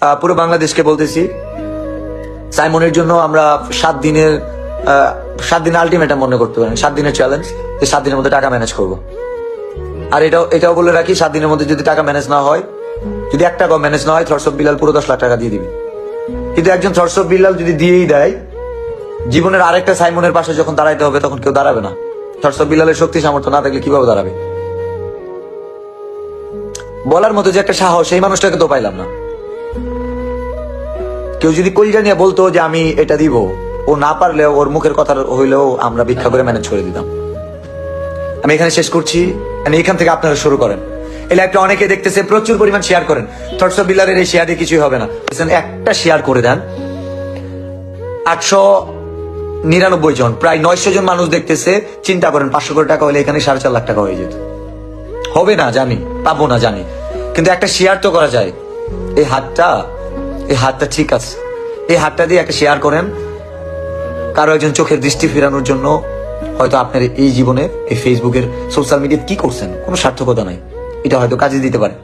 পুরো বাংলাদেশকে বলতেছি, সাইমনের জন্য আমরা 7 দিনের আলটিমেটাম মনে করতে পারেন, 7 দিনের চ্যালেঞ্জ, যে 7 দিনের মধ্যে টাকা ম্যানেজ করব। আর এটাও বলে রাখি, 7 দিনের মধ্যে যদি টাকা ম্যানেজ না হয়, যদি 1 টাকাও ম্যানেজ না হয়, থটস অফ বিল্লাল পুরো 10 লাখ টাকা দিয়ে দিবে। কিন্তু একজন থটস অফ বিল্লাল যদি দিয়েই দেয়, জীবনের আরেকটা সাইমনের পাশে যখন দাঁড়াইতে হবে তখন কেউ দাঁড়াবে না। থটস অফ বিল্লালের শক্তি সামর্থ্য না থাকলে কিভাবে দাঁড়াবে? বলার মতো যে একটা সাহস, সেই মানুষটাকে তো পাইলাম না। কেউ যদি কলিজা নিয়ে বলতো যে আমি এটা দিব, ও না পারলেও ওর মুখের কথা হইলেও আমরা ভিক্ষা করে ম্যানেজ করে দিতাম। আমি এখানে শেষ করছি, এখান থেকে আপনারা শুরু করেন। এই লাইভটা অনেকে দেখতেছে, প্রচুর পরিমাণ শেয়ার করেন। থটস অফ বিল্লালের এই শেয়ারে কিছুই হবে না, একটা শেয়ার করে দেন। 899 জন, প্রায় 900 জন মানুষ দেখতেছে। চিন্তা করেন 500 কোটি টাকা হলে এখানে 4.5 লাখ টাকা হয়ে যেত। হবে না জানি, পাবো না জানি, কিন্তু একটা শেয়ার তো করা যায়। এই হাতটা ঠিক আছে, এই হাতটা দিয়ে একটা শেয়ার করেন। কারো একজন চোখের দৃষ্টি ফেরানোর জন্য হয়তো আপনার এই জীবনে এই ফেসবুকের সোশ্যাল মিডিয়া কি করছেন, কোনো সার্থকতা নাই, এটা হয়তো কাজে দিতে পারে।